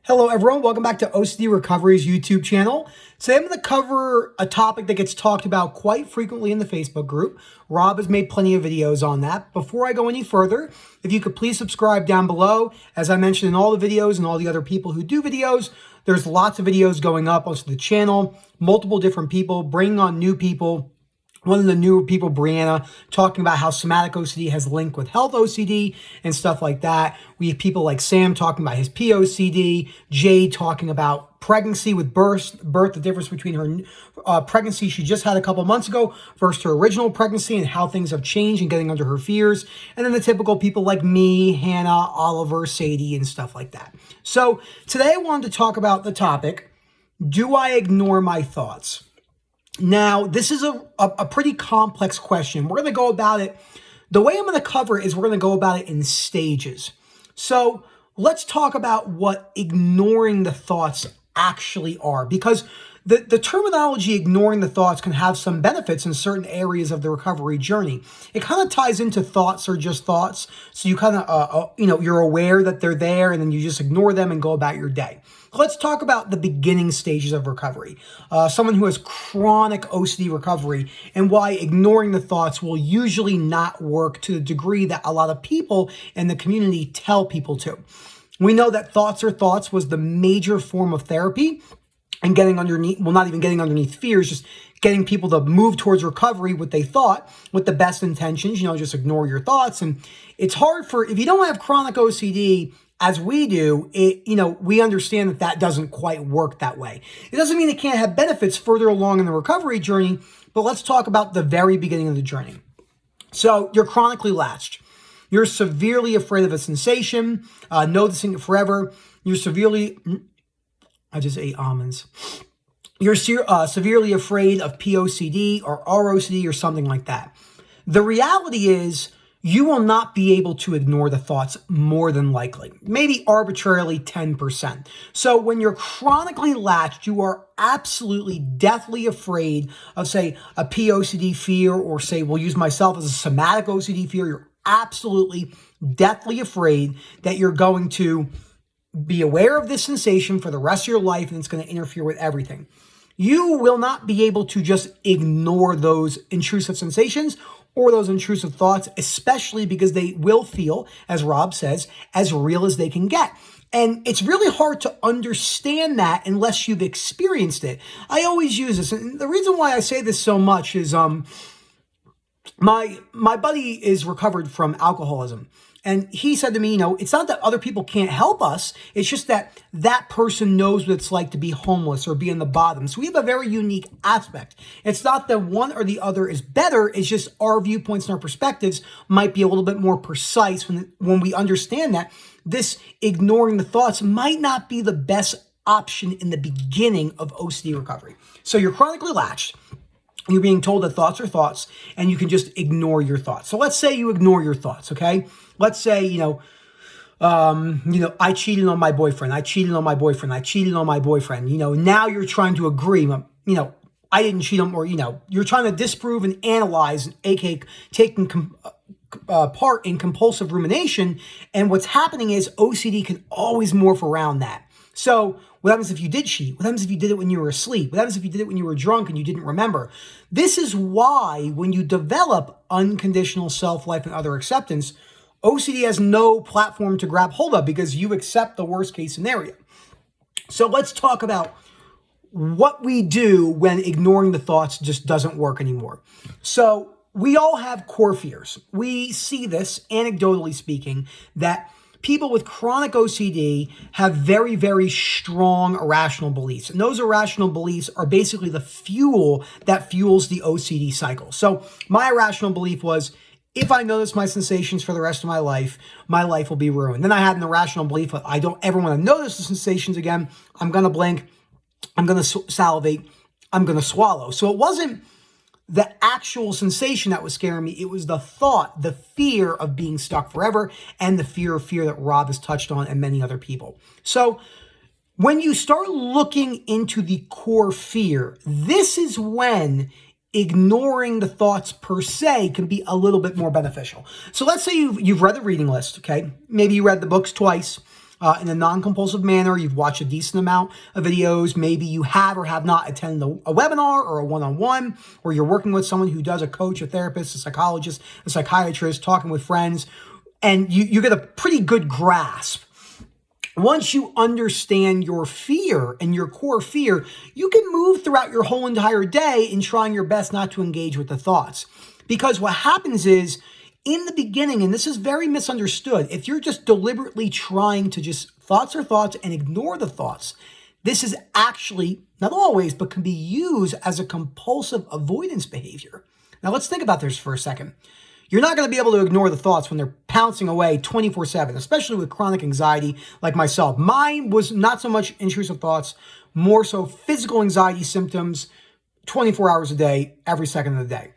Hello everyone, welcome back to OCD Recovery's YouTube channel. Today I'm going to cover a topic that gets talked about quite frequently in the Facebook group. Rob has made plenty of videos on that. Before I go any further, if you could please subscribe down below. As I mentioned in all the videos and all the other people who do videos, there's lots of videos going up on the channel, multiple different people, bringing on new people. One of the newer people, Brianna, talking about how somatic OCD has linked with health OCD and stuff like that. We have people like Sam talking about his POCD, Jade talking about pregnancy with birth, the difference between her pregnancy she just had a couple months ago versus her original pregnancy and how things have changed and getting under her fears. And then the typical people like me, Hannah, Oliver, Sadie, and stuff like that. So today I wanted to talk about the topic, do I ignore my thoughts? Now, this is a pretty complex question. We're going to go about it. The way I'm going to cover it is we're going to go about it in stages. So let's talk about what ignoring the thoughts actually are, because the terminology ignoring the thoughts can have some benefits in certain areas of the recovery journey. It kind of ties into thoughts are just thoughts. So you kind of, you're aware that they're there and then you just ignore them and go about your day. Let's talk about the beginning stages of recovery. Someone who has chronic OCD recovery and why ignoring the thoughts will usually not work to the degree that a lot of people in the community tell people to. We know that thoughts are thoughts was the major form of therapy and getting underneath, well, not even getting underneath fears, just getting people to move towards recovery what they thought with the best intentions, just ignore your thoughts. And it's hard if you don't have chronic OCD, as we do, we understand that doesn't quite work that way. It doesn't mean it can't have benefits further along in the recovery journey, but let's talk about the very beginning of the journey. So you're chronically latched. You're severely afraid of a sensation, noticing it forever. You're severely, I just ate almonds. You're severely afraid of POCD or ROCD or something like that. The reality is, you will not be able to ignore the thoughts more than likely, maybe arbitrarily 10%. So when you're chronically latched, you are absolutely deathly afraid of, say, a POCD fear, or say, we'll use myself as a somatic OCD fear. You're absolutely deathly afraid that you're going to be aware of this sensation for the rest of your life and it's going to interfere with everything. You will not be able to just ignore those intrusive sensations or those intrusive thoughts, especially because they will feel, as Rob says, as real as they can get. And it's really hard to understand that unless you've experienced it. I always use this. And the reason why I say this so much is my buddy is recovered from alcoholism. And he said to me, it's not that other people can't help us. It's just that that person knows what it's like to be homeless or be in the bottom. So we have a very unique aspect. It's not that one or the other is better. It's just our viewpoints and our perspectives might be a little bit more precise when we understand that this ignoring the thoughts might not be the best option in the beginning of OCD recovery. So you're chronically latched. You're being told that thoughts are thoughts and you can just ignore your thoughts. So let's say you ignore your thoughts, okay? Let's say, I cheated on my boyfriend. I cheated on my boyfriend. I cheated on my boyfriend. Now you're trying to agree, I didn't cheat on, or, you're trying to disprove and analyze, aka taking part in compulsive rumination. And what's happening is OCD can always morph around that. So what happens if you did cheat? What happens if you did it when you were asleep? What happens if you did it when you were drunk and you didn't remember? This is why when you develop unconditional self-life and other acceptance, OCD has no platform to grab hold of because you accept the worst case scenario. So let's talk about what we do when ignoring the thoughts just doesn't work anymore. So we all have core fears. We see this, anecdotally speaking, that people with chronic OCD have very, very strong irrational beliefs. And those irrational beliefs are basically the fuel that fuels the OCD cycle. So my irrational belief was, if I notice my sensations for the rest of my life will be ruined. Then I had an irrational belief that I don't ever want to notice the sensations again. I'm going to blink. I'm going to salivate. I'm going to swallow. So it wasn't the actual sensation that was scaring me. It was the thought, the fear of being stuck forever, and the fear that Rob has touched on and many other people. So when you start looking into the core fear, this is when ignoring the thoughts per se can be a little bit more beneficial. So let's say you've read the reading list, okay? Maybe you read the books twice. in a non-compulsive manner. You've watched a decent amount of videos. Maybe you have or have not attended a webinar or a one-on-one, or you're working with someone who does, a coach, a therapist, a psychologist, a psychiatrist, talking with friends, and you get a pretty good grasp. Once you understand your fear and your core fear, you can move throughout your whole entire day in trying your best not to engage with the thoughts. Because what happens is, in the beginning, and this is very misunderstood, if you're just deliberately trying to just thoughts are thoughts and ignore the thoughts, this is actually, not always, but can be used as a compulsive avoidance behavior. Now let's think about this for a second. You're not going to be able to ignore the thoughts when they're pouncing away 24/7, especially with chronic anxiety like myself. Mine was not so much intrusive thoughts, more so physical anxiety symptoms 24 hours a day, every second of the day.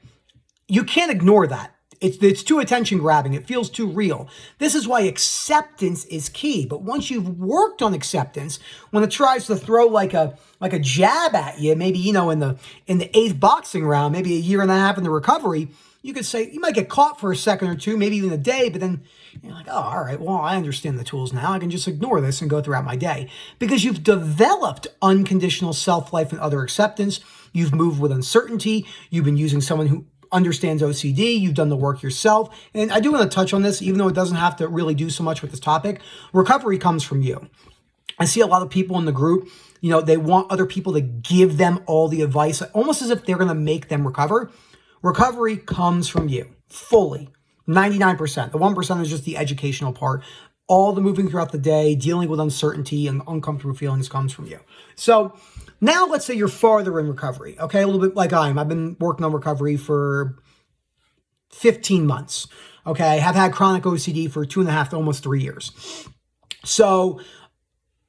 You can't ignore that. It's too attention grabbing. It feels too real. This is why acceptance is key. But once you've worked on acceptance, when it tries to throw like a jab at you, maybe, in the eighth boxing round, maybe a year and a half in the recovery, you could say you might get caught for a second or two, maybe even a day, but then you're like, oh, all right, well, I understand the tools now. I can just ignore this and go throughout my day. Because you've developed unconditional self-life and other acceptance. You've moved with uncertainty. You've been using someone who understands OCD. You've done the work yourself. And I do want to touch on this, even though it doesn't have to really do so much with this topic. Recovery comes from you. I see a lot of people in the group, they want other people to give them all the advice, almost as if they're going to make them recover. Recovery comes from you, fully, 99%. The 1% is just the educational part. All the moving throughout the day, dealing with uncertainty and uncomfortable feelings comes from you. So now let's say you're farther in recovery, okay? A little bit like I am. I've been working on recovery for 15 months, okay? I have had chronic OCD for 2.5 to almost 3 years. So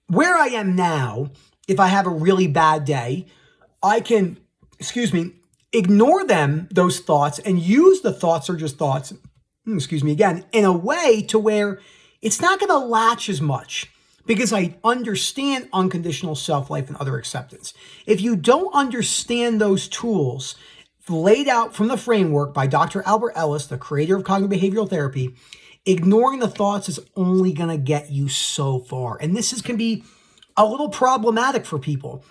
where I am now, if I have a really bad day, I can, ignore those thoughts and use the thoughts are just thoughts, in a way to where it's not going to latch as much because I understand unconditional self-life and other acceptance. If you don't understand those tools laid out from the framework by Dr. Albert Ellis, the creator of cognitive behavioral therapy, ignoring the thoughts is only going to get you so far. And this can be a little problematic for people.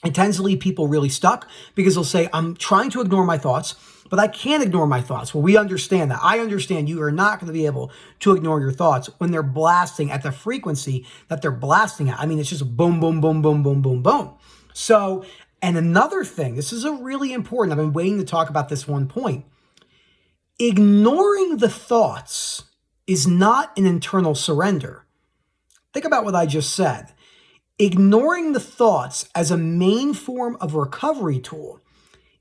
It tends to leave people really stuck because they'll say, I'm trying to ignore my thoughts, but I can't ignore my thoughts. Well, we understand that. I understand you are not going to be able to ignore your thoughts when they're blasting at the frequency that they're blasting at. I mean, it's just boom, boom, boom, boom, boom, boom, boom. So, and another thing, this is a really important, I've been waiting to talk about this one point. Ignoring the thoughts is not an internal surrender. Think about what I just said. Ignoring the thoughts as a main form of recovery tool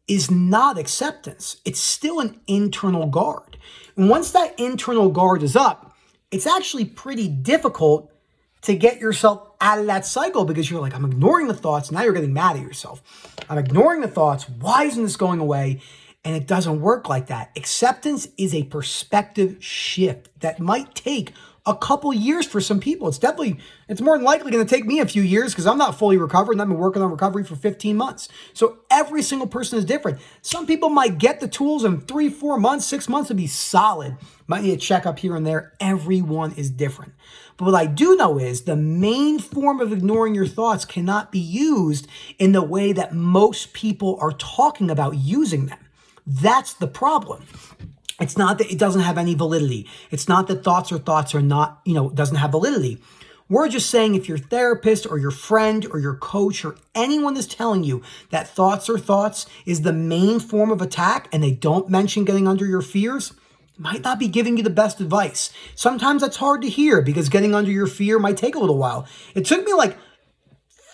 is not acceptance. It's still an internal guard. And once that internal guard is up, it's actually pretty difficult to get yourself out of that cycle because you're like, I'm ignoring the thoughts. Now you're getting mad at yourself. I'm ignoring the thoughts. Why isn't this going away? And it doesn't work like that. Acceptance is a perspective shift that might take a couple years for some people. It's more than likely going to take me a few years because I'm not fully recovered and I've been working on recovery for 15 months. So every single person is different. Some people might get the tools in 3, 4 months, 6 months to be solid. Might need a checkup here and there. Everyone is different. But what I do know is the main form of ignoring your thoughts cannot be used in the way that most people are talking about using them. That's the problem. It's not that it doesn't have any validity. It's not that thoughts are not, doesn't have validity. We're just saying if your therapist or your friend or your coach or anyone is telling you that thoughts are thoughts is the main form of attack and they don't mention getting under your fears, might not be giving you the best advice. Sometimes that's hard to hear because getting under your fear might take a little while. It took me like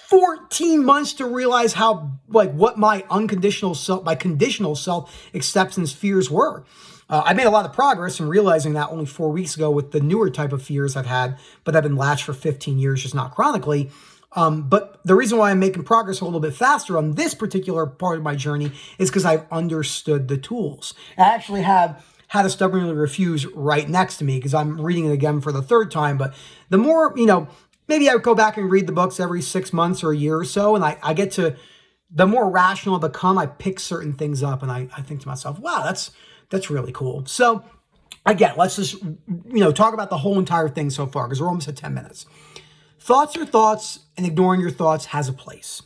14 months to realize what my conditional self-acceptance fears were. I made a lot of progress in realizing that only 4 weeks ago with the newer type of fears I've had, but I've been latched for 15 years, just not chronically. But the reason why I'm making progress a little bit faster on this particular part of my journey is because I've understood the tools. I actually have How to Stubbornly Refuse right next to me because I'm reading it again for the third time. But the more, maybe I would go back and read the books every 6 months or a year or so, and I get to, the more rational I become, I pick certain things up, and I think to myself, wow, that's really cool. So again, let's just, talk about the whole entire thing so far because we're almost at 10 minutes. Thoughts are thoughts, and ignoring your thoughts has a place.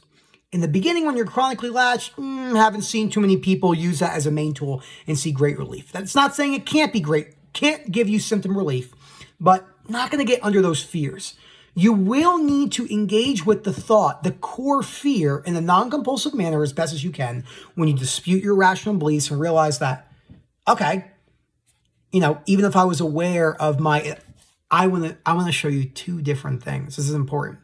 In the beginning, when you're chronically latched, haven't seen too many people use that as a main tool and see great relief. That's not saying it can't be great, can't give you symptom relief, but not going to get under those fears. You will need to engage with the thought, the core fear, in a non-compulsive manner as best as you can when you dispute your rational beliefs and realize that, okay, even if I was aware of I want to show you two different things. This is important.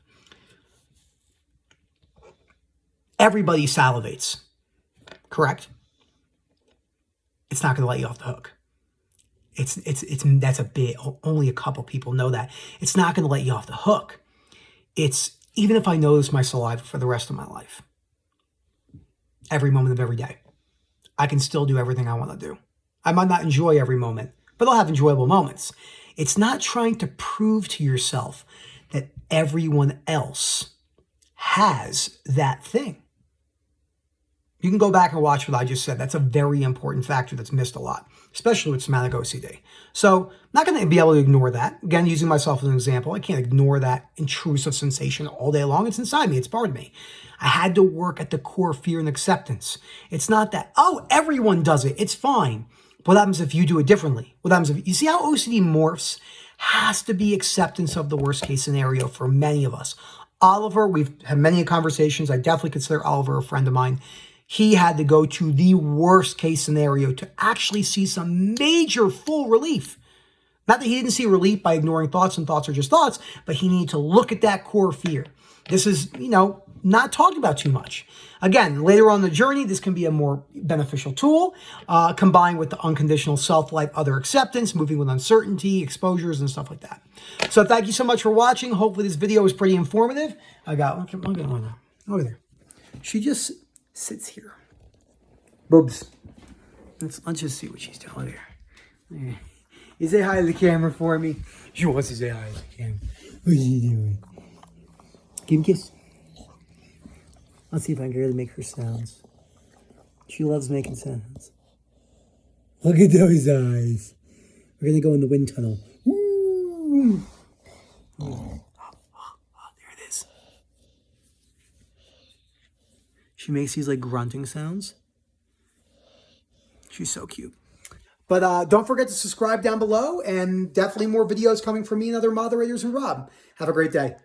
Everybody salivates, correct? It's not going to let you off the hook. That's a bit, only a couple people know that. It's not going to let you off the hook. It's, even if I notice my saliva for the rest of my life, every moment of every day, I can still do everything I want to do. I might not enjoy every moment, but I'll have enjoyable moments. It's not trying to prove to yourself that everyone else has that thing. You can go back and watch what I just said. That's a very important factor that's missed a lot, especially with somatic OCD. So I'm not going to be able to ignore that. Again, using myself as an example, I can't ignore that intrusive sensation all day long. It's inside me. It's part of me. I had to work at the core fear and acceptance. It's not that, oh, everyone does it. It's fine. What happens if you do it differently? What happens if, you see how OCD morphs? Has to be acceptance of the worst case scenario for many of us. Oliver, we've had many conversations. I definitely consider Oliver a friend of mine. He had to go to the worst case scenario to actually see some major full relief. Not that he didn't see relief by ignoring thoughts and thoughts are just thoughts, but he needed to look at that core fear. This is, not talked about too much. Again, later on in the journey, this can be a more beneficial tool, combined with the unconditional self-life, other acceptance, moving with uncertainty, exposures, and stuff like that. So thank you so much for watching. Hopefully this video was pretty informative. Look at there. She just sits here. Boobs. Let's just see what she's doing here. You say hi to the camera for me. She wants to say hi to the camera. What's she doing? Give me a kiss. Let's see if I can really make her sounds. She loves making sounds. Look at those eyes. We're going to go in the wind tunnel. Ooh. Oh, there it is. She makes these like grunting sounds. She's so cute. But don't forget to subscribe down below, and definitely more videos coming from me and other moderators and Rob. Have a great day.